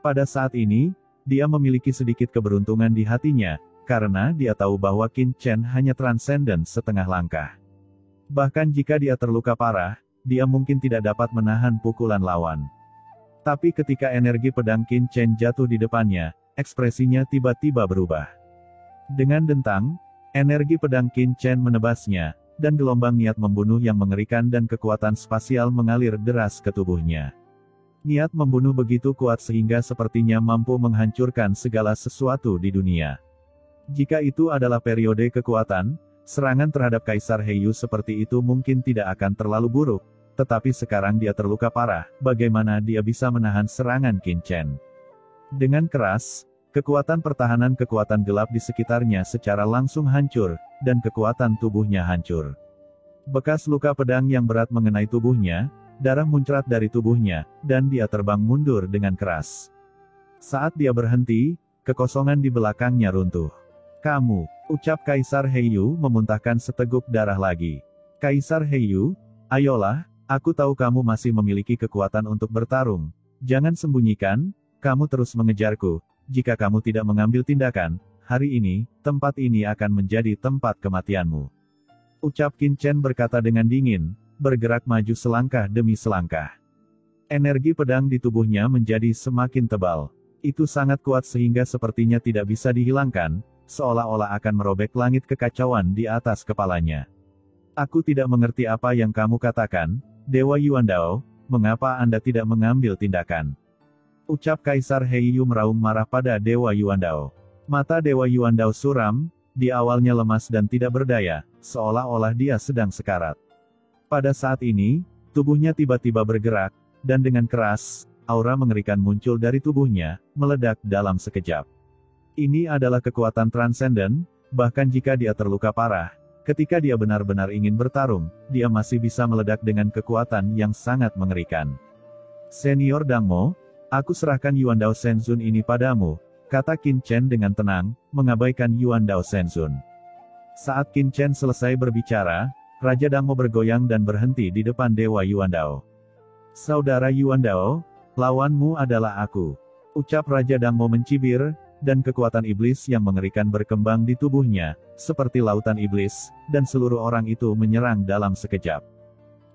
Pada saat ini, dia memiliki sedikit keberuntungan di hatinya, karena dia tahu bahwa Qin Chen hanya transenden setengah langkah. Bahkan jika dia terluka parah, dia mungkin tidak dapat menahan pukulan lawan. Tapi ketika energi pedang Qin Chen jatuh di depannya, ekspresinya tiba-tiba berubah. Dengan dentang, energi pedang Qin Chen menebasnya, dan gelombang niat membunuh yang mengerikan dan kekuatan spasial mengalir deras ke tubuhnya. Niat membunuh begitu kuat sehingga sepertinya mampu menghancurkan segala sesuatu di dunia. Jika itu adalah periode kekuatan, serangan terhadap Kaisar Heiyu seperti itu mungkin tidak akan terlalu buruk, tetapi sekarang dia terluka parah, bagaimana dia bisa menahan serangan Qin Chen? Dengan keras, kekuatan pertahanan kekuatan gelap di sekitarnya secara langsung hancur, dan kekuatan tubuhnya hancur. Bekas luka pedang yang berat mengenai tubuhnya, darah muncrat dari tubuhnya, dan dia terbang mundur dengan keras. Saat dia berhenti, kekosongan di belakangnya runtuh. "Kamu," ucap Kaisar Heiyu memuntahkan seteguk darah lagi. "Kaisar Heiyu, ayolah, aku tahu kamu masih memiliki kekuatan untuk bertarung. Jangan sembunyikan, kamu terus mengejarku. Jika kamu tidak mengambil tindakan, hari ini, tempat ini akan menjadi tempat kematianmu." Ucap Qin Chen berkata dengan dingin, bergerak maju selangkah demi selangkah. Energi pedang di tubuhnya menjadi semakin tebal. Itu sangat kuat sehingga sepertinya tidak bisa dihilangkan, seolah-olah akan merobek langit kekacauan di atas kepalanya. "Aku tidak mengerti apa yang kamu katakan, Dewa Yuandao, mengapa Anda tidak mengambil tindakan?" Ucap Kaisar Heiyu meraung marah pada Dewa Yuandao. Mata Dewa Yuandao suram, dia awalnya lemas dan tidak berdaya, seolah-olah dia sedang sekarat. Pada saat ini, tubuhnya tiba-tiba bergerak, dan dengan keras, aura mengerikan muncul dari tubuhnya, meledak dalam sekejap. Ini adalah kekuatan transenden, bahkan jika dia terluka parah, ketika dia benar-benar ingin bertarung, dia masih bisa meledak dengan kekuatan yang sangat mengerikan. "Senior Dangmo, aku serahkan Yuandao Shenzun ini padamu," kata Qin Chen dengan tenang, mengabaikan Yuandao Shenzun. Saat Qin Chen selesai berbicara, Raja Dangmo bergoyang dan berhenti di depan Dewa Yuandao. "Saudara Yuandao, lawanmu adalah aku," ucap Raja Dangmo mencibir, dan kekuatan iblis yang mengerikan berkembang di tubuhnya, seperti lautan iblis, dan seluruh orang itu menyerang dalam sekejap.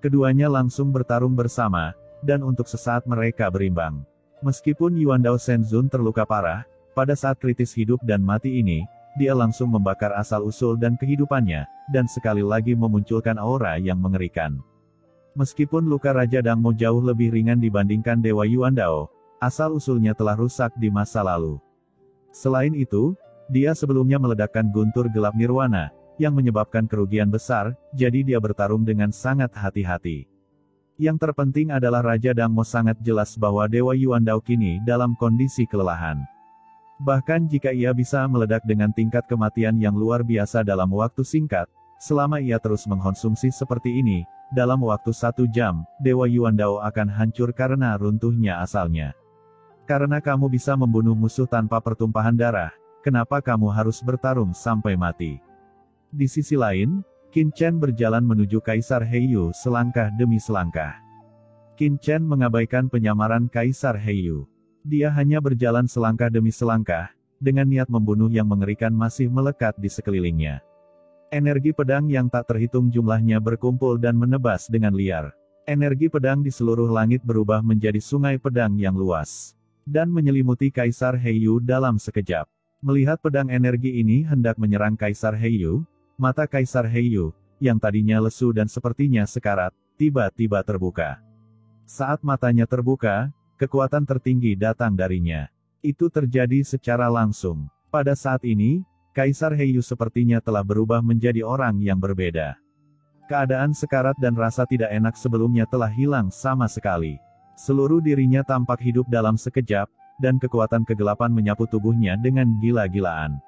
Keduanya langsung bertarung bersama, dan untuk sesaat mereka berimbang. Meskipun Yuandao Shenzun terluka parah, pada saat kritis hidup dan mati ini, dia langsung membakar asal-usul dan kehidupannya, dan sekali lagi memunculkan aura yang mengerikan. Meskipun luka Raja Dangmo jauh lebih ringan dibandingkan Dewa Yuandao, asal-usulnya telah rusak di masa lalu. Selain itu, dia sebelumnya meledakkan guntur gelap nirwana, yang menyebabkan kerugian besar, jadi dia bertarung dengan sangat hati-hati. Yang terpenting adalah Raja Dangmo sangat jelas bahwa Dewa Yuandao kini dalam kondisi kelelahan. Bahkan jika ia bisa meledak dengan tingkat kematian yang luar biasa dalam waktu singkat, selama ia terus mengkonsumsi seperti ini, dalam waktu 1 jam, Dewa Yuandao akan hancur karena runtuhnya asalnya. "Karena kamu bisa membunuh musuh tanpa pertumpahan darah, kenapa kamu harus bertarung sampai mati?" Di sisi lain, Qin Chen berjalan menuju Kaisar Heiyu selangkah demi selangkah. Qin Chen mengabaikan penyamaran Kaisar Heiyu. Dia hanya berjalan selangkah demi selangkah, dengan niat membunuh yang mengerikan masih melekat di sekelilingnya. Energi pedang yang tak terhitung jumlahnya berkumpul dan menebas dengan liar. Energi pedang di seluruh langit berubah menjadi sungai pedang yang luas, dan menyelimuti Kaisar Heiyu dalam sekejap. Melihat pedang energi ini hendak menyerang Kaisar Heiyu, mata Kaisar Heiyu, yang tadinya lesu dan sepertinya sekarat, tiba-tiba terbuka. Saat matanya terbuka, kekuatan tertinggi datang darinya. Itu terjadi secara langsung. Pada saat ini, Kaisar Heiyu sepertinya telah berubah menjadi orang yang berbeda. Keadaan sekarat dan rasa tidak enak sebelumnya telah hilang sama sekali. Seluruh dirinya tampak hidup dalam sekejap, dan kekuatan kegelapan menyapu tubuhnya dengan gila-gilaan.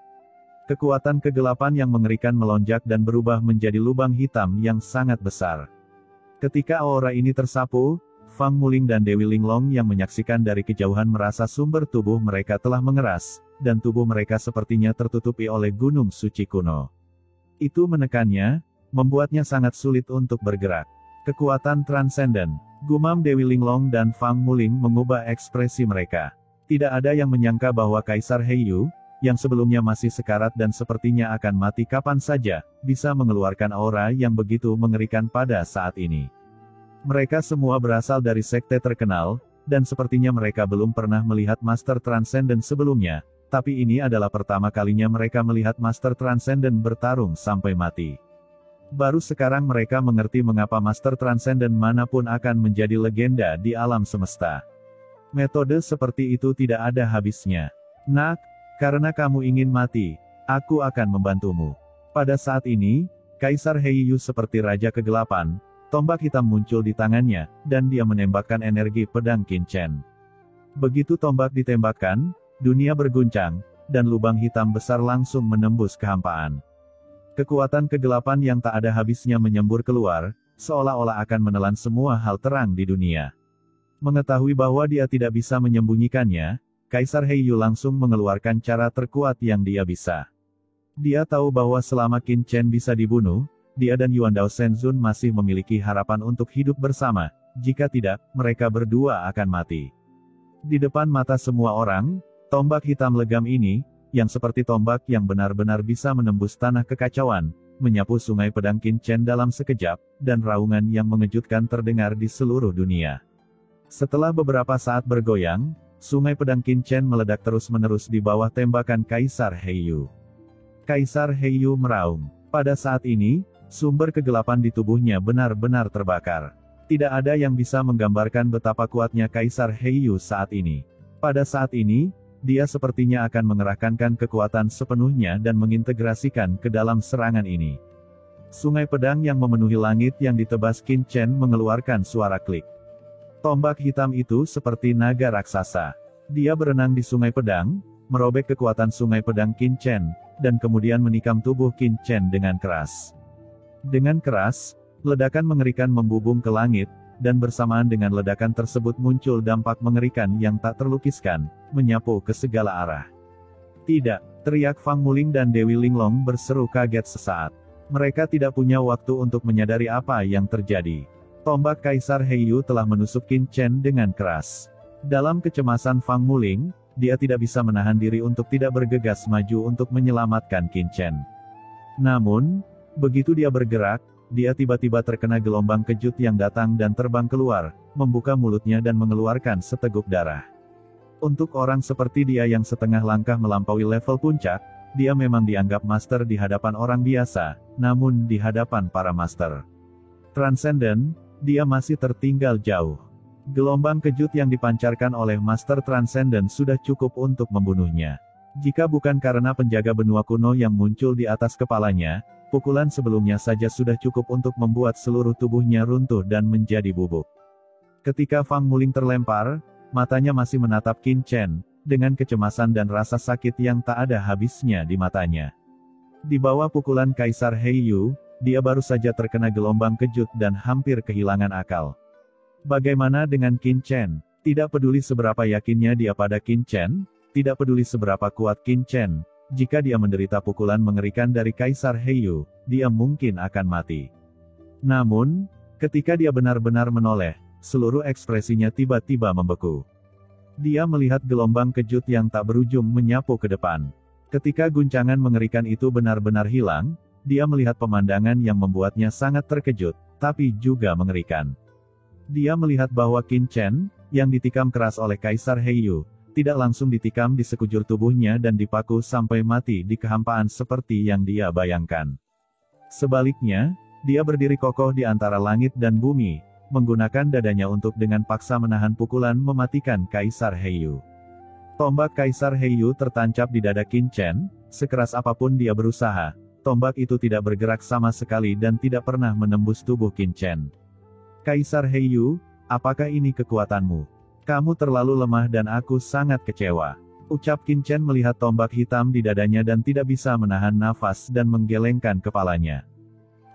Kekuatan kegelapan yang mengerikan melonjak dan berubah menjadi lubang hitam yang sangat besar. Ketika aura ini tersapu, Fang Muling dan Dewi Linglong yang menyaksikan dari kejauhan merasa sumber tubuh mereka telah mengeras, dan tubuh mereka sepertinya tertutupi oleh gunung suci kuno. Itu menekannya, membuatnya sangat sulit untuk bergerak. Kekuatan transenden, gumam Dewi Linglong dan Fang Muling mengubah ekspresi mereka. Tidak ada yang menyangka bahwa Kaisar Heiyu, yang sebelumnya masih sekarat dan sepertinya akan mati kapan saja, bisa mengeluarkan aura yang begitu mengerikan pada saat ini. Mereka semua berasal dari sekte terkenal, dan sepertinya mereka belum pernah melihat Master Transcendent sebelumnya, tapi ini adalah pertama kalinya mereka melihat Master Transcendent bertarung sampai mati. Baru sekarang mereka mengerti mengapa Master Transcendent manapun akan menjadi legenda di alam semesta. Metode seperti itu tidak ada habisnya. Nak, karena kamu ingin mati, aku akan membantumu. Pada saat ini, Kaisar Heiyu seperti Raja Kegelapan, tombak hitam muncul di tangannya, dan dia menembakkan energi pedang Qin Chen. Begitu tombak ditembakkan, dunia berguncang, dan lubang hitam besar langsung menembus kehampaan. Kekuatan kegelapan yang tak ada habisnya menyembur keluar, seolah-olah akan menelan semua hal terang di dunia. Mengetahui bahwa dia tidak bisa menyembunyikannya, Kaisar Heiyu langsung mengeluarkan cara terkuat yang dia bisa. Dia tahu bahwa selama Qin Chen bisa dibunuh, dia dan Yuan Dao Shenzun masih memiliki harapan untuk hidup bersama, jika tidak, mereka berdua akan mati. Di depan mata semua orang, tombak hitam legam ini, yang seperti tombak yang benar-benar bisa menembus tanah kekacauan, menyapu sungai pedang Qin Chen dalam sekejap, dan raungan yang mengejutkan terdengar di seluruh dunia. Setelah beberapa saat bergoyang, sungai pedang Qin Chen meledak terus-menerus di bawah tembakan Kaisar Heiyu. Kaisar Heiyu meraung. Pada saat ini, sumber kegelapan di tubuhnya benar-benar terbakar. Tidak ada yang bisa menggambarkan betapa kuatnya Kaisar Heiyu saat ini. Pada saat ini, dia sepertinya akan mengerahkan kekuatan sepenuhnya dan mengintegrasikan ke dalam serangan ini. Sungai pedang yang memenuhi langit yang ditebas Qin Chen mengeluarkan suara klik. Tombak hitam itu seperti naga raksasa. Dia berenang di sungai pedang, merobek kekuatan sungai pedang Qin Chen, dan kemudian menikam tubuh Qin Chen dengan keras. Dengan keras, ledakan mengerikan membubung ke langit, dan bersamaan dengan ledakan tersebut muncul dampak mengerikan yang tak terlukiskan, menyapu ke segala arah. Tidak, teriak Fang Muling dan Dewi Linglong berseru kaget sesaat. Mereka tidak punya waktu untuk menyadari apa yang terjadi. Tombak Kaisar Heiyu telah menusuk Qin Chen dengan keras. Dalam kecemasan Fang Muling, dia tidak bisa menahan diri untuk tidak bergegas maju untuk menyelamatkan Qin Chen. Namun, begitu dia bergerak, dia tiba-tiba terkena gelombang kejut yang datang dan terbang keluar, membuka mulutnya dan mengeluarkan seteguk darah. Untuk orang seperti dia yang setengah langkah melampaui level puncak, dia memang dianggap master di hadapan orang biasa, namun di hadapan para master Transcendent, dia masih tertinggal jauh. Gelombang kejut yang dipancarkan oleh Master Transcendent sudah cukup untuk membunuhnya. Jika bukan karena penjaga benua kuno yang muncul di atas kepalanya, pukulan sebelumnya saja sudah cukup untuk membuat seluruh tubuhnya runtuh dan menjadi bubuk. Ketika Fang Muling terlempar, matanya masih menatap Qin Chen, dengan kecemasan dan rasa sakit yang tak ada habisnya di matanya. Di bawah pukulan Kaisar Heiyu, dia baru saja terkena gelombang kejut dan hampir kehilangan akal. Bagaimana dengan Qin Chen? Tidak peduli seberapa yakinnya dia pada Qin Chen, tidak peduli seberapa kuat Qin Chen, jika dia menderita pukulan mengerikan dari Kaisar Heiyu, dia mungkin akan mati. Namun, ketika dia benar-benar menoleh, seluruh ekspresinya tiba-tiba membeku. Dia melihat gelombang kejut yang tak berujung menyapu ke depan. Ketika guncangan mengerikan itu benar-benar hilang, dia melihat pemandangan yang membuatnya sangat terkejut, tapi juga mengerikan. Dia melihat bahwa Qin Chen, yang ditikam keras oleh Kaisar Heiyu, tidak langsung ditikam di sekujur tubuhnya dan dipaku sampai mati di kehampaan seperti yang dia bayangkan. Sebaliknya, dia berdiri kokoh di antara langit dan bumi, menggunakan dadanya untuk dengan paksa menahan pukulan mematikan Kaisar Heiyu. Tombak Kaisar Heiyu tertancap di dada Qin Chen, sekeras apapun dia berusaha, tombak itu tidak bergerak sama sekali dan tidak pernah menembus tubuh Qin Chen. Kaisar Heiyu, apakah ini kekuatanmu? Kamu terlalu lemah dan aku sangat kecewa. Ucap Qin Chen melihat tombak hitam di dadanya dan tidak bisa menahan nafas dan menggelengkan kepalanya.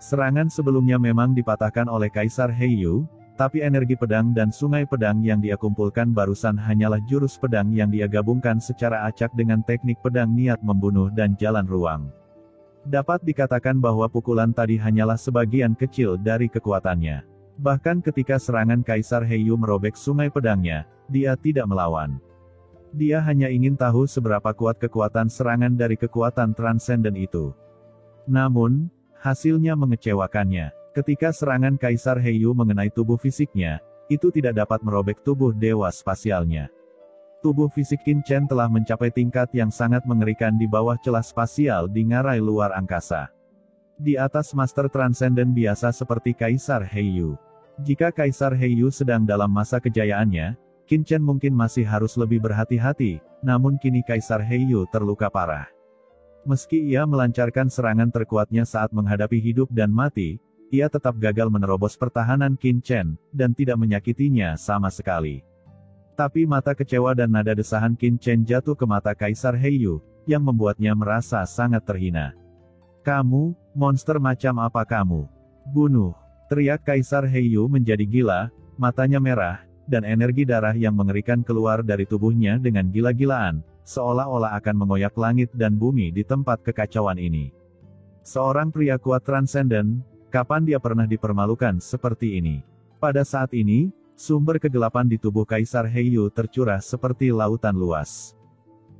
Serangan sebelumnya memang dipatahkan oleh Kaisar Heiyu, tapi energi pedang dan sungai pedang yang dia kumpulkan barusan hanyalah jurus pedang yang dia gabungkan secara acak dengan teknik pedang niat membunuh dan jalan ruang. Dapat dikatakan bahwa pukulan tadi hanyalah sebagian kecil dari kekuatannya. Bahkan ketika serangan Kaisar Heiyu merobek sungai pedangnya, dia tidak melawan. Dia hanya ingin tahu seberapa kuat kekuatan serangan dari kekuatan transenden itu. Namun, hasilnya mengecewakannya. Ketika serangan Kaisar Heiyu mengenai tubuh fisiknya, itu tidak dapat merobek tubuh dewa spasialnya. Tubuh fisik Qin Chen telah mencapai tingkat yang sangat mengerikan di bawah celah spasial di ngarai luar angkasa. Di atas Master Transenden biasa seperti Kaisar Heiyu. Jika Kaisar Heiyu sedang dalam masa kejayaannya, Qin Chen mungkin masih harus lebih berhati-hati, namun kini Kaisar Heiyu terluka parah. Meski ia melancarkan serangan terkuatnya saat menghadapi hidup dan mati, ia tetap gagal menerobos pertahanan Qin Chen, dan tidak menyakitinya sama sekali. Tapi mata kecewa dan nada desahan Qin Chen jatuh ke mata Kaisar Heiyu, yang membuatnya merasa sangat terhina. "Kamu, monster macam apa kamu? Bunuh!" teriak Kaisar Heiyu menjadi gila, matanya merah, dan energi darah yang mengerikan keluar dari tubuhnya dengan gila-gilaan, seolah-olah akan mengoyak langit dan bumi di tempat kekacauan ini. Seorang pria kuat transenden, kapan dia pernah dipermalukan seperti ini? Pada saat ini, sumber kegelapan di tubuh Kaisar Heiyu tercurah seperti lautan luas.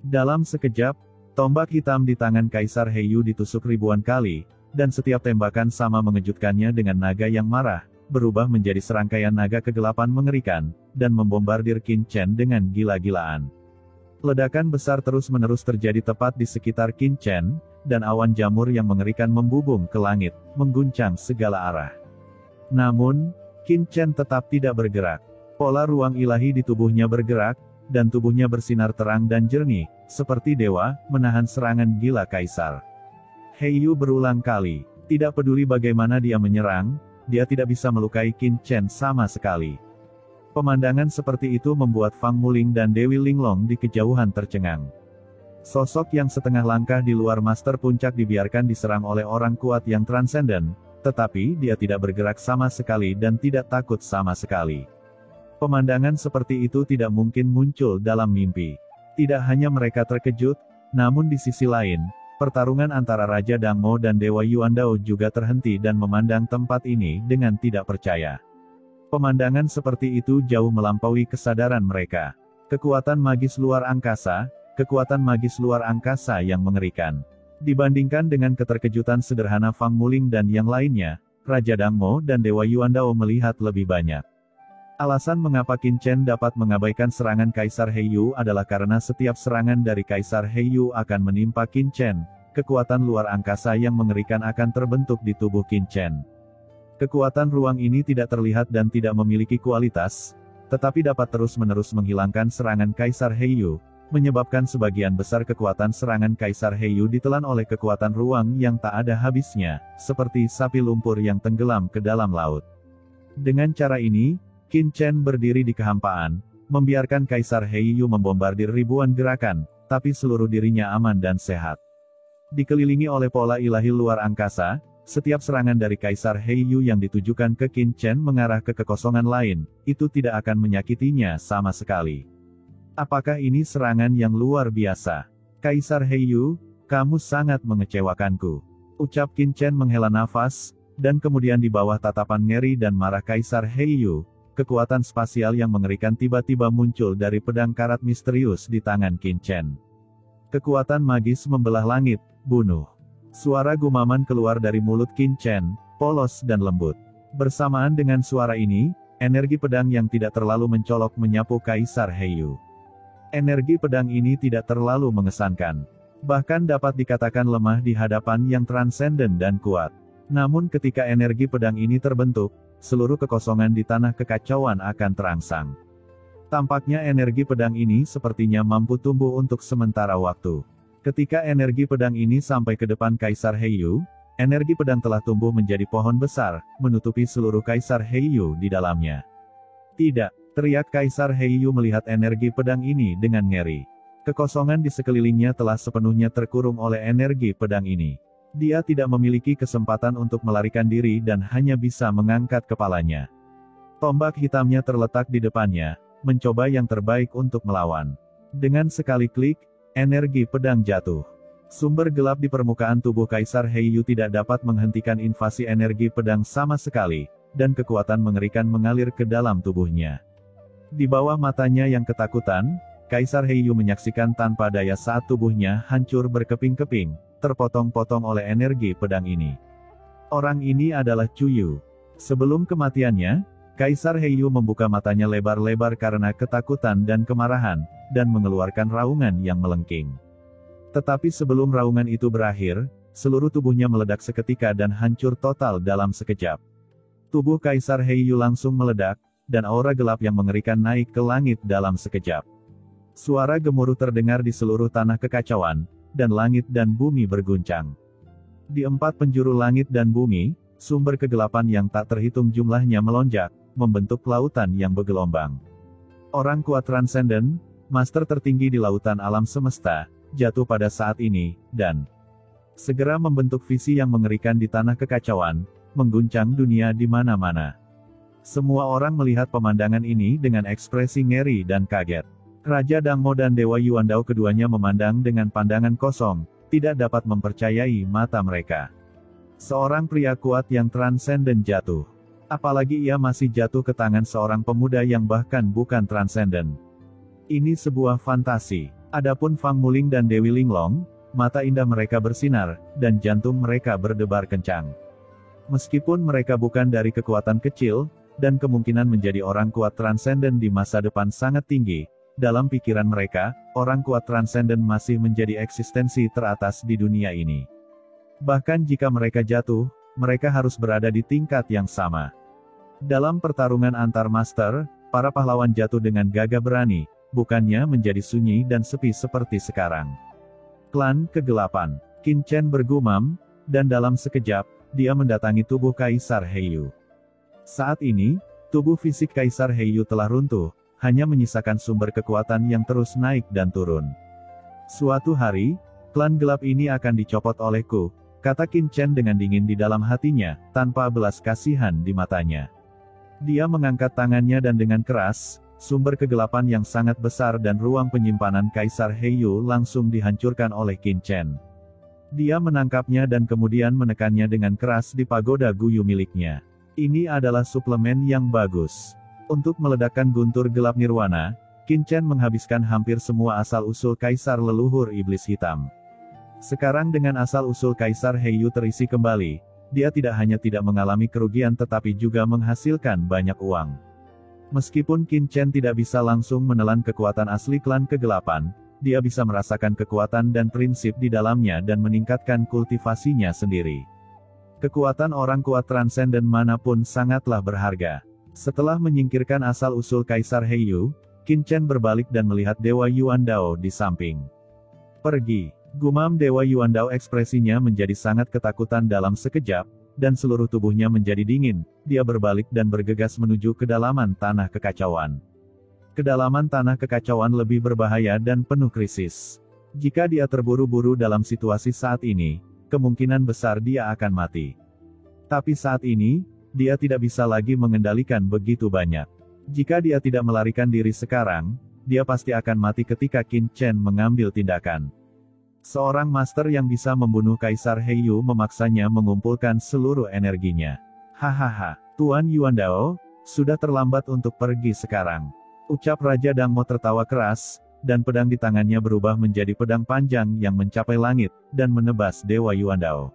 Dalam sekejap, tombak hitam di tangan Kaisar Heiyu ditusuk ribuan kali, dan setiap tembakan sama mengejutkannya dengan naga yang marah, berubah menjadi serangkaian naga kegelapan mengerikan, dan membombardir Qin Chen dengan gila-gilaan. Ledakan besar terus-menerus terjadi tepat di sekitar Qin Chen, dan awan jamur yang mengerikan membubung ke langit, mengguncang segala arah. Namun, Qin Chen tetap tidak bergerak. Pola ruang ilahi di tubuhnya bergerak, dan tubuhnya bersinar terang dan jernih, seperti dewa, menahan serangan gila Kaisar Heiyu berulang kali. Tidak peduli bagaimana dia menyerang, dia tidak bisa melukai Qin Chen sama sekali. Pemandangan seperti itu membuat Fang Muling dan Dewi Linglong di kejauhan tercengang. Sosok yang setengah langkah di luar Master Puncak dibiarkan diserang oleh orang kuat yang transenden, tetapi dia tidak bergerak sama sekali dan tidak takut sama sekali. Pemandangan seperti itu tidak mungkin muncul dalam mimpi. Tidak hanya mereka terkejut, namun di sisi lain, pertarungan antara Raja Dangmo dan Dewa Yuandao juga terhenti dan memandang tempat ini dengan tidak percaya. Pemandangan seperti itu jauh melampaui kesadaran mereka. Kekuatan magis luar angkasa, kekuatan magis luar angkasa yang mengerikan. Dibandingkan dengan keterkejutan sederhana Fang Muling dan yang lainnya, Raja Dangmo dan Dewa Yuandao melihat lebih banyak. Alasan mengapa Qin Chen dapat mengabaikan serangan Kaisar Heiyu adalah karena setiap serangan dari Kaisar Heiyu akan menimpa Qin Chen. Kekuatan luar angkasa yang mengerikan akan terbentuk di tubuh Qin Chen. Kekuatan ruang ini tidak terlihat dan tidak memiliki kualitas, tetapi dapat terus-menerus menghilangkan serangan Kaisar Heiyu, menyebabkan sebagian besar kekuatan serangan Kaisar Heiyu ditelan oleh kekuatan ruang yang tak ada habisnya, seperti sapi lumpur yang tenggelam ke dalam laut. Dengan cara ini, Qin Chen berdiri di kehampaan, membiarkan Kaisar Heiyu membombardir ribuan gerakan, tapi seluruh dirinya aman dan sehat. Dikelilingi oleh pola ilahi luar angkasa, setiap serangan dari Kaisar Heiyu yang ditujukan ke Qin Chen mengarah ke kekosongan lain, itu tidak akan menyakitinya sama sekali. Apakah ini serangan yang luar biasa? Kaisar Heiyu, kamu sangat mengecewakanku. Ucap Qin Chen menghela nafas, dan kemudian di bawah tatapan ngeri dan marah Kaisar Heiyu, kekuatan spasial yang mengerikan tiba-tiba muncul dari pedang karat misterius di tangan Qin Chen. Kekuatan magis membelah langit, bunuh. Suara gumaman keluar dari mulut Qin Chen, polos dan lembut. Bersamaan dengan suara ini, energi pedang yang tidak terlalu mencolok menyapu Kaisar Heiyu. Energi pedang ini tidak terlalu mengesankan. Bahkan dapat dikatakan lemah di hadapan yang transenden dan kuat. Namun ketika energi pedang ini terbentuk, seluruh kekosongan di tanah kekacauan akan terangsang. Tampaknya energi pedang ini sepertinya mampu tumbuh untuk sementara waktu. Ketika energi pedang ini sampai ke depan Kaisar Heiyu, energi pedang telah tumbuh menjadi pohon besar, menutupi seluruh Kaisar Heiyu di dalamnya. Tidak, teriak Kaisar Heiyu melihat energi pedang ini dengan ngeri. Kekosongan di sekelilingnya telah sepenuhnya terkurung oleh energi pedang ini. Dia tidak memiliki kesempatan untuk melarikan diri dan hanya bisa mengangkat kepalanya. Tombak hitamnya terletak di depannya, mencoba yang terbaik untuk melawan. Dengan sekali klik, energi pedang jatuh. Sumber gelap di permukaan tubuh Kaisar Heiyu tidak dapat menghentikan invasi energi pedang sama sekali, dan kekuatan mengerikan mengalir ke dalam tubuhnya. Di bawah matanya yang ketakutan, Kaisar Heiyu menyaksikan tanpa daya saat tubuhnya hancur berkeping-keping, terpotong-potong oleh energi pedang ini. Orang ini adalah Chuyu. Sebelum kematiannya, Kaisar Heiyu membuka matanya lebar-lebar karena ketakutan dan kemarahan, dan mengeluarkan raungan yang melengking. Tetapi sebelum raungan itu berakhir, seluruh tubuhnya meledak seketika dan hancur total dalam sekejap. Tubuh Kaisar Heiyu langsung meledak, dan aura gelap yang mengerikan naik ke langit dalam sekejap. Suara gemuruh terdengar di seluruh tanah kekacauan, dan langit dan bumi berguncang. Di 4 penjuru langit dan bumi, sumber kegelapan yang tak terhitung jumlahnya melonjak, membentuk lautan yang bergelombang. Orang kuat transenden, master tertinggi di lautan alam semesta, jatuh pada saat ini, dan segera membentuk visi yang mengerikan di tanah kekacauan, mengguncang dunia di mana-mana. Semua orang melihat pemandangan ini dengan ekspresi ngeri dan kaget. Raja Dangmo dan Dewa Yuandao keduanya memandang dengan pandangan kosong, tidak dapat mempercayai mata mereka. Seorang pria kuat yang transenden jatuh. Apalagi ia masih jatuh ke tangan seorang pemuda yang bahkan bukan transenden. Ini sebuah fantasi. Adapun Fang Muling dan Dewi Linglong, mata indah mereka bersinar, dan jantung mereka berdebar kencang. Meskipun mereka bukan dari kekuatan kecil, dan kemungkinan menjadi orang kuat transenden di masa depan sangat tinggi, dalam pikiran mereka, orang kuat transenden masih menjadi eksistensi teratas di dunia ini. Bahkan jika mereka jatuh, mereka harus berada di tingkat yang sama. Dalam pertarungan antar master, para pahlawan jatuh dengan gagah berani, bukannya menjadi sunyi dan sepi seperti sekarang. Klan Kegelapan. Qin Chen bergumam, dan dalam sekejap, dia mendatangi tubuh Kaisar Heiyu. Saat ini, tubuh fisik Kaisar Heiyu telah runtuh, hanya menyisakan sumber kekuatan yang terus naik dan turun. Suatu hari, klan gelap ini akan dicopot olehku, kata Qin Chen dengan dingin di dalam hatinya, tanpa belas kasihan di matanya. Dia mengangkat tangannya dan dengan keras, sumber kegelapan yang sangat besar dan ruang penyimpanan Kaisar Heiyu langsung dihancurkan oleh Qin Chen. Dia menangkapnya dan kemudian menekannya dengan keras di pagoda Guyu miliknya. Ini adalah suplemen yang bagus. Untuk meledakkan guntur gelap nirwana, Qin Chen menghabiskan hampir semua asal-usul Kaisar leluhur Iblis Hitam. Sekarang dengan asal-usul Kaisar Heiyu terisi kembali, dia tidak hanya tidak mengalami kerugian tetapi juga menghasilkan banyak uang. Meskipun Qin Chen tidak bisa langsung menelan kekuatan asli klan kegelapan, dia bisa merasakan kekuatan dan prinsip di dalamnya dan meningkatkan kultivasinya sendiri. Kekuatan orang kuat transenden manapun sangatlah berharga. Setelah menyingkirkan asal-usul Kaisar Heiyu, Qin Chen berbalik dan melihat Dewa Yuandao di samping. Pergi, gumam Dewa Yuandao, ekspresinya menjadi sangat ketakutan dalam sekejap, dan seluruh tubuhnya menjadi dingin. Dia berbalik dan bergegas menuju kedalaman tanah kekacauan. Kedalaman tanah kekacauan lebih berbahaya dan penuh krisis. Jika dia terburu-buru dalam situasi saat ini, kemungkinan besar dia akan mati. Tapi saat ini, dia tidak bisa lagi mengendalikan begitu banyak. Jika dia tidak melarikan diri sekarang, dia pasti akan mati ketika Qin Chen mengambil tindakan. Seorang master yang bisa membunuh Kaisar Heiyu memaksanya mengumpulkan seluruh energinya. Hahaha, Tuan Yuandao, sudah terlambat untuk pergi sekarang. Ucap Raja Dangmo tertawa keras, dan pedang di tangannya berubah menjadi pedang panjang yang mencapai langit, dan menebas Dewa Yuandao.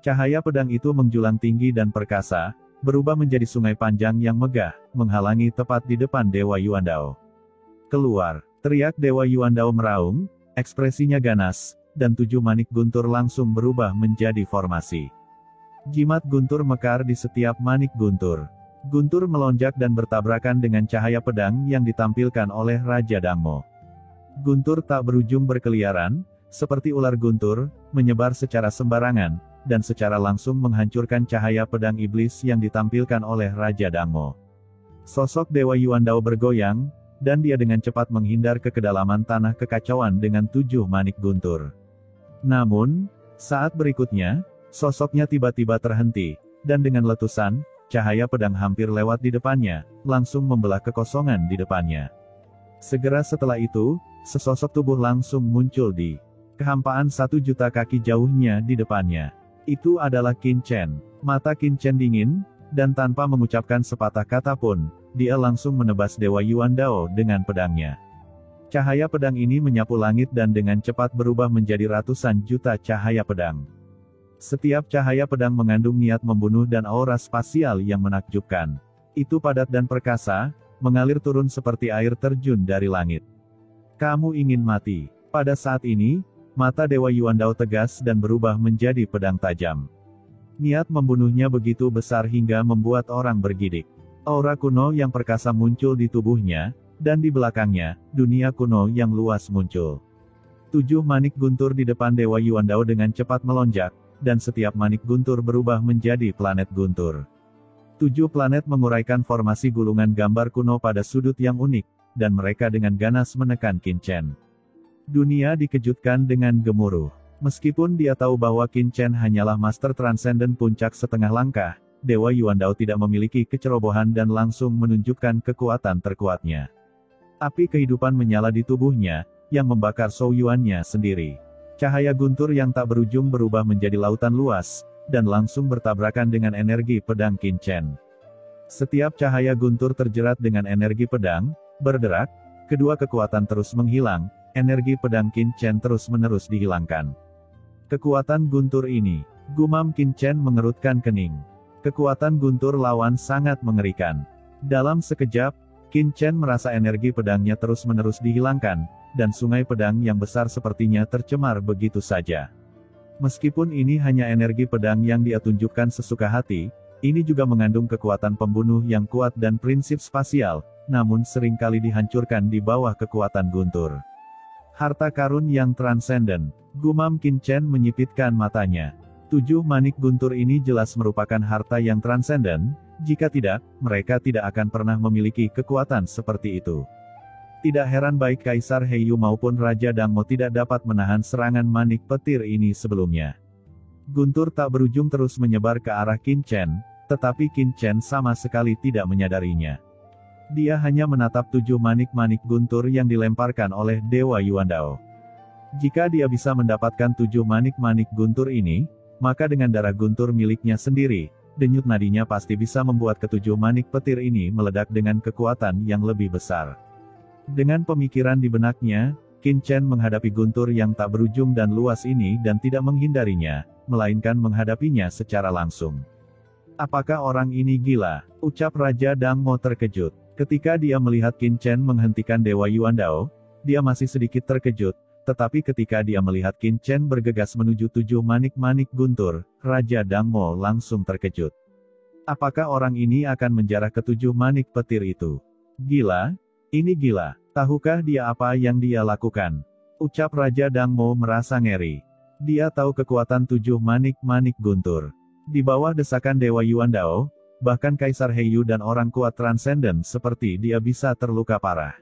Cahaya pedang itu menjulang tinggi dan perkasa, berubah menjadi sungai panjang yang megah, menghalangi tepat di depan Dewa Yuandao. Keluar, teriak Dewa Yuandao meraung, ekspresinya ganas, dan 7 manik guntur langsung berubah menjadi formasi. Jimat guntur mekar di setiap manik guntur. Guntur melonjak dan bertabrakan dengan cahaya pedang yang ditampilkan oleh Raja Dangmo. Guntur tak berujung berkeliaran, seperti ular guntur, menyebar secara sembarangan, dan secara langsung menghancurkan cahaya pedang iblis yang ditampilkan oleh Raja Dangmo. Sosok Dewa Yuandao bergoyang, dan dia dengan cepat menghindar ke kedalaman tanah kekacauan dengan 7 manik guntur. Namun, saat berikutnya, sosoknya tiba-tiba terhenti, dan dengan letusan, cahaya pedang hampir lewat di depannya, langsung membelah kekosongan di depannya. Segera setelah itu, sesosok tubuh langsung muncul di kehampaan 1 juta kaki jauhnya di depannya. Itu adalah Qin Chen. Mata Qin Chen dingin, dan tanpa mengucapkan sepatah kata pun, dia langsung menebas Dewa Yuandao dengan pedangnya. Cahaya pedang ini menyapu langit dan dengan cepat berubah menjadi ratusan juta cahaya pedang. Setiap cahaya pedang mengandung niat membunuh dan aura spasial yang menakjubkan. Itu padat dan perkasa, mengalir turun seperti air terjun dari langit. Kamu ingin mati. Pada saat ini, mata Dewa Yuandao tegas dan berubah menjadi pedang tajam. Niat membunuhnya begitu besar hingga membuat orang bergidik. Aura kuno yang perkasa muncul di tubuhnya, dan di belakangnya, dunia kuno yang luas muncul. 7 manik guntur di depan Dewa Yuandao dengan cepat melonjak, dan setiap manik guntur berubah menjadi planet guntur. 7 planet menguraikan formasi gulungan gambar kuno pada sudut yang unik, dan mereka dengan ganas menekan Qin Chen. Dunia dikejutkan dengan gemuruh. Meskipun dia tahu bahwa Qin Chen hanyalah master transenden puncak setengah langkah, Dewa Yuandao tidak memiliki kecerobohan dan langsung menunjukkan kekuatan terkuatnya. Api kehidupan menyala di tubuhnya, yang membakar Shou Yuannya sendiri. Cahaya guntur yang tak berujung berubah menjadi lautan luas, dan langsung bertabrakan dengan energi pedang Qin Chen. Setiap cahaya guntur terjerat dengan energi pedang, berderak, kedua kekuatan terus menghilang, energi pedang Qin Chen terus-menerus dihilangkan. Kekuatan guntur ini, gumam Qin Chen mengerutkan kening. Kekuatan guntur lawan sangat mengerikan. Dalam sekejap, Qin Chen merasa energi pedangnya terus-menerus dihilangkan, dan sungai pedang yang besar sepertinya tercemar begitu saja. Meskipun ini hanya energi pedang yang dia tunjukkan sesuka hati, ini juga mengandung kekuatan pembunuh yang kuat dan prinsip spasial, namun seringkali dihancurkan di bawah kekuatan guntur. Harta karun yang transenden, gumam Qin Chen menyipitkan matanya. 7 manik guntur ini jelas merupakan harta yang transenden, jika tidak, mereka tidak akan pernah memiliki kekuatan seperti itu. Tidak heran baik Kaisar Heiyu maupun Raja Dangmo tidak dapat menahan serangan manik petir ini sebelumnya. Guntur tak berujung terus menyebar ke arah Qin Chen, tetapi Qin Chen sama sekali tidak menyadarinya. Dia hanya menatap 7 manik-manik guntur yang dilemparkan oleh Dewa Yuandao. Jika dia bisa mendapatkan 7 manik-manik guntur ini, maka dengan darah guntur miliknya sendiri, denyut nadinya pasti bisa membuat ke-7 manik petir ini meledak dengan kekuatan yang lebih besar. Dengan pemikiran di benaknya, Qin Chen menghadapi guntur yang tak berujung dan luas ini dan tidak menghindarinya, melainkan menghadapinya secara langsung. Apakah orang ini gila? Ucap Raja Dangmo terkejut. Ketika dia melihat Qin Chen menghentikan Dewa Yuandao, dia masih sedikit terkejut, tetapi ketika dia melihat Qin Chen bergegas menuju 7 manik-manik guntur, Raja Dangmo langsung terkejut. Apakah orang ini akan menjarah ke-7 manik petir itu? Gila? Ini gila. Tahukah dia apa yang dia lakukan? Ucap Raja Dangmo merasa ngeri. Dia tahu kekuatan 7 manik-manik guntur. Di bawah desakan Dewa Yuandao, bahkan Kaisar Heiyu dan orang kuat transenden seperti dia bisa terluka parah.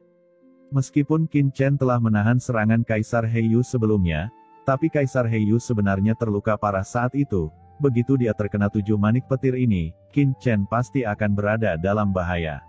Meskipun Qin Chen telah menahan serangan Kaisar Heiyu sebelumnya, tapi Kaisar Heiyu sebenarnya terluka parah saat itu. Begitu dia terkena 7 manik petir ini, Qin Chen pasti akan berada dalam bahaya.